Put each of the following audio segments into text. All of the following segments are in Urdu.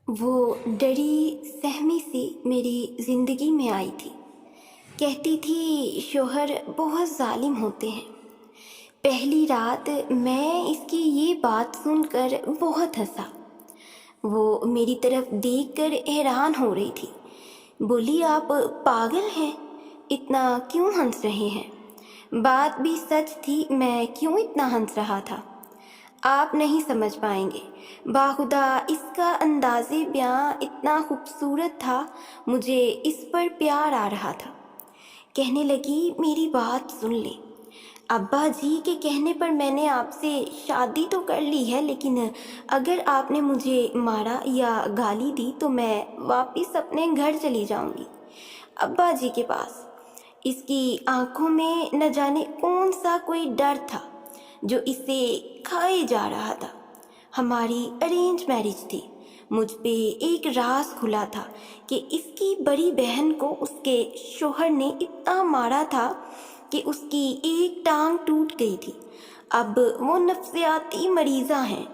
وہ ڈری سہمی سی میری زندگی میں آئی تھی۔ کہتی تھی شوہر بہت ظالم ہوتے ہیں۔ پہلی رات میں اس کی یہ بات سن کر بہت ہنسا۔ وہ میری طرف دیکھ کر حیران ہو رہی تھی۔ بولی، آپ پاگل ہیں؟ اتنا کیوں ہنس رہے ہیں؟ بات بھی سچ تھی، میں کیوں اتنا ہنس رہا تھا؟ آپ نہیں سمجھ پائیں گے۔ باخدا اس کا انداز بیاں اتنا خوبصورت تھا، مجھے اس پر پیار آ رہا تھا۔ کہنے لگی، میری بات سن لیں۔ ابا جی کے کہنے پر میں نے آپ سے شادی تو کر لی ہے، لیکن اگر آپ نے مجھے مارا یا گالی دی تو میں واپس اپنے گھر چلی جاؤں گی، ابا جی کے پاس۔ اس کی آنکھوں میں نہ جانے کون سا کوئی ڈر تھا جو اسے کھائے جا رہا تھا۔ ہماری ارینج میرج تھی۔ مجھ پہ ایک راز کھلا تھا کہ اس کی بڑی بہن کو اس کے شوہر نے اتنا مارا تھا کہ اس کی ایک ٹانگ ٹوٹ گئی تھی۔ اب وہ نفسیاتی مریضہ ہیں۔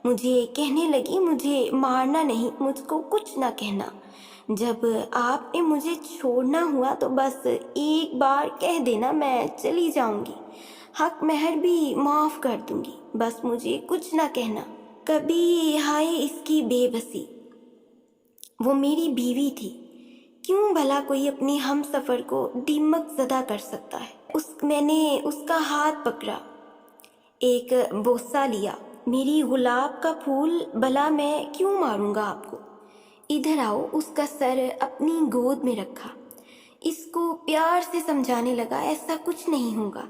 مجھے کہنے لگی، مجھے مارنا نہیں، مجھ کو کچھ نہ کہنا۔ جب آپ نے مجھے چھوڑنا ہوا تو بس ایک بار کہہ دینا، میں چلی جاؤں گی، حق مہر بھی معاف کر دوں گی، بس مجھے کچھ نہ کہنا۔ کبھی ہائے اس کی بے بسی۔ وہ میری بیوی تھی، کیوں بھلا کوئی اپنی ہم سفر کو دیمک زدہ کر سکتا ہے؟ میں نے اس کا ہاتھ پکڑا، ایک بوسہ لیا۔ میری گلاب کا پھول، بھلا میں کیوں ماروں گا آپ کو؟ ادھر آؤ۔ اس کا سر اپنی گود میں رکھا، اس کو پیار سے سمجھانے لگا، ایسا کچھ نہیں ہوگا،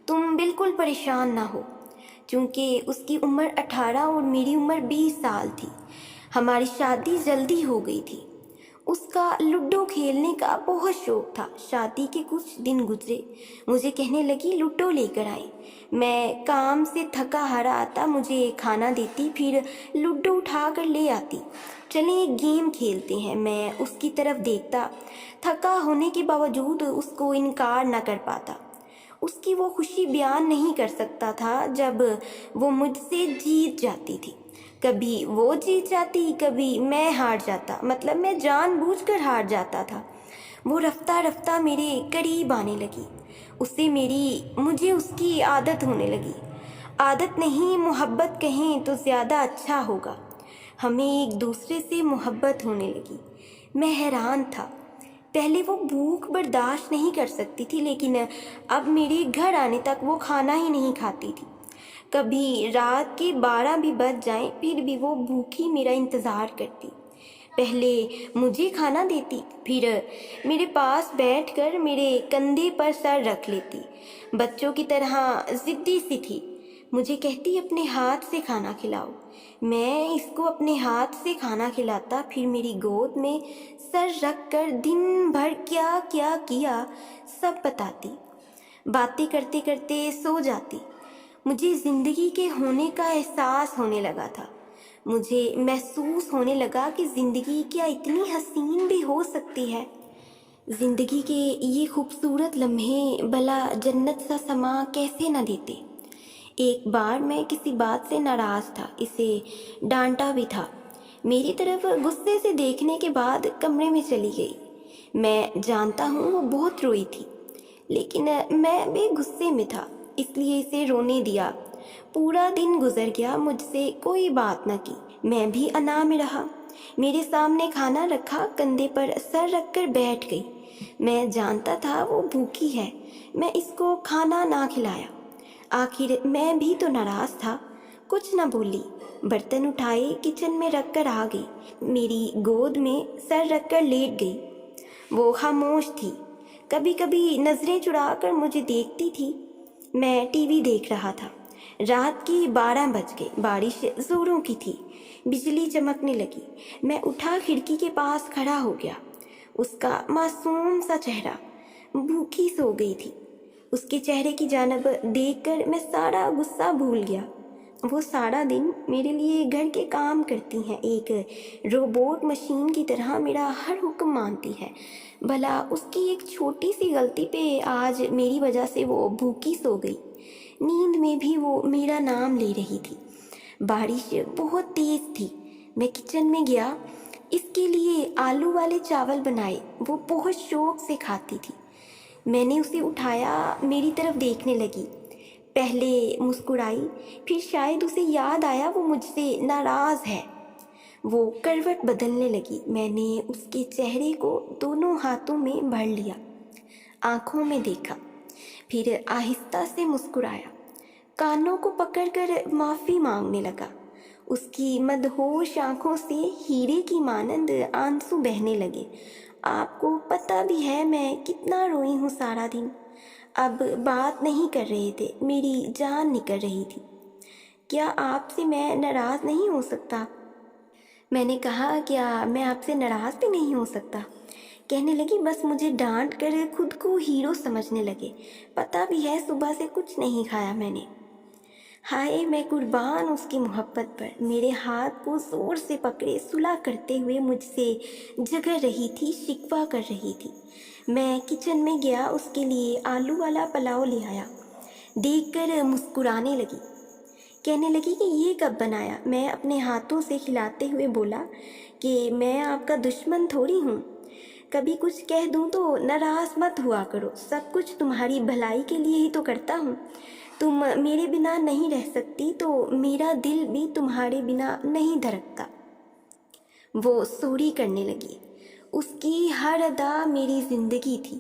تم بالکل پریشان نہ ہو۔ چونکہ اس کی عمر 18 اور میری عمر 20 سال تھی، ہماری شادی جلدی ہو گئی تھی۔ اس کا لوڈو کھیلنے کا بہت شوق تھا۔ شادی کے کچھ دن گزرے، مجھے کہنے لگی، لوڈو لے کر آئیں۔ میں کام سے تھکا ہارا آتا، مجھے کھانا دیتی، پھر لوڈو اٹھا کر لے آتی۔ چلیں ایک گیم کھیلتے ہیں۔ میں اس کی طرف دیکھتا، تھکا ہونے کے باوجود اس کو انکار نہ کر پاتا۔ اس کی وہ خوشی بیان نہیں کر سکتا تھا جب وہ مجھ سے جیت جاتی تھی۔ کبھی وہ جیت جاتی، کبھی میں ہار جاتا، مطلب میں جان بوجھ کر ہار جاتا تھا۔ وہ رفتہ رفتہ میرے قریب آنے لگی، مجھے اس کی عادت ہونے لگی۔ عادت نہیں، محبت کہیں تو زیادہ اچھا ہوگا۔ ہمیں ایک دوسرے سے محبت ہونے لگی۔ میں حیران تھا۔ پہلے وہ بھوک برداشت نہیں کر سکتی تھی، لیکن اب میرے گھر آنے تک وہ کھانا ہی نہیں کھاتی تھی۔ کبھی رات کے 12 بھی بج جائیں، پھر بھی وہ بھوکی میرا انتظار کرتی۔ پہلے مجھے کھانا دیتی، پھر میرے پاس بیٹھ کر میرے کندھے پر سر رکھ لیتی۔ بچوں کی طرح ضدی سی تھی۔ مجھے کہتی، اپنے ہاتھ سے کھانا کھلاؤ۔ میں اس کو اپنے ہاتھ سے کھانا کھلاتا، پھر میری گود میں سر رکھ کر دن بھر کیا کیا کیا سب بتاتی۔ باتیں کرتے کرتے سو جاتی۔ مجھے زندگی کے ہونے کا احساس ہونے لگا تھا۔ مجھے محسوس ہونے لگا کہ زندگی کیا اتنی حسین بھی ہو سکتی ہے۔ زندگی کے یہ خوبصورت لمحے بھلا جنت سا سما کیسے نہ دیتے۔ ایک بار میں کسی بات سے ناراض تھا، اسے ڈانٹا بھی تھا۔ میری طرف غصے سے دیکھنے کے بعد کمرے میں چلی گئی۔ میں جانتا ہوں وہ بہت روئی تھی، لیکن میں بھی غصے میں تھا، اس لیے اسے رونے دیا۔ پورا دن گزر گیا، مجھ سے کوئی بات نہ کی۔ میں بھی انا میں رہا۔ میرے سامنے کھانا رکھا، کندھے پر سر رکھ کر بیٹھ گئی۔ میں جانتا تھا وہ بھوکی ہے، میں اس کو کھانا نہ کھلایا۔ آخر میں بھی تو ناراض تھا، کچھ نہ بولی۔ برتن اٹھائے کچن میں رکھ کر آ گئی، میری گود میں سر رکھ کر لیٹ گئی۔ وہ خاموش تھی، کبھی کبھی نظریں چرا کر مجھے دیکھتی تھی۔ میں ٹی وی دیکھ رہا تھا۔ رات کی 12 بج گئے، بارش زوروں کی تھی، بجلی چمکنے لگی۔ میں اٹھا، کھڑکی کے پاس کھڑا ہو گیا۔ اس کا معصوم سا چہرہ، بھوکی سو گئی تھی۔ اس کے چہرے کی جانب دیکھ کر میں سارا غصہ بھول گیا۔ وہ سارا دن میرے لیے گھر کے کام کرتی ہیں، ایک روبوٹ مشین کی طرح میرا ہر حکم مانتی ہے۔ بھلا اس کی ایک چھوٹی سی غلطی پہ آج میری وجہ سے وہ بھوکی سو گئی۔ نیند میں بھی وہ میرا نام لے رہی تھی۔ بارش بہت تیز تھی، میں کچن میں گیا، اس کے لیے آلو والے چاول بنائے، وہ بہت شوق سے کھاتی تھی۔ میں نے اسے اٹھایا، میری طرف دیکھنے لگی، پہلے مسکرائی، پھر شاید اسے یاد آیا وہ مجھ سے ناراض ہے۔ وہ کروٹ بدلنے لگی۔ میں نے اس کے چہرے کو دونوں ہاتھوں میں بھر لیا، آنکھوں میں دیکھا، پھر آہستہ سے مسکرایا، کانوں کو پکڑ کر معافی مانگنے لگا۔ اس کی مدہوش آنکھوں سے ہیرے کی مانند آنسو بہنے لگے۔ آپ کو پتہ بھی ہے میں کتنا روئی ہوں سارا دن۔ اب بات نہیں کر رہے تھے، میری جان نکل رہی تھی۔ کیا آپ سے میں ناراض نہیں ہو سکتا؟ میں نے کہا، کیا میں آپ سے ناراض بھی نہیں ہو سکتا؟ کہنے لگی، بس مجھے ڈانٹ کر خود کو ہیرو سمجھنے لگے۔ پتہ بھی ہے صبح سے کچھ نہیں کھایا میں نے۔ ہائے، میں قربان اس کی محبت پر۔ میرے ہاتھ کو زور سے پکڑے صلح کرتے ہوئے مجھ سے جھگڑ رہی تھی، شکوہ کر رہی تھی۔ میں کچن میں گیا، اس کے لیے آلو والا پلاؤ لے آیا، دیکھ کر مسکرانے لگی۔ کہنے لگی کہ یہ کب بنایا؟ میں اپنے ہاتھوں سے کھلاتے ہوئے بولا کہ میں آپ کا دشمن تھوڑی ہوں، کبھی کچھ کہہ دوں تو ناراض مت ہوا کرو، سب کچھ تمہاری بھلائی کے لیے ہی تو کرتا ہوں۔ تم میرے بنا نہیں رہ سکتی تو میرا دل بھی تمہارے بنا نہیں دھڑکتا۔ وہ سوری کرنے لگی۔ اس کی ہر ادا میری زندگی تھی۔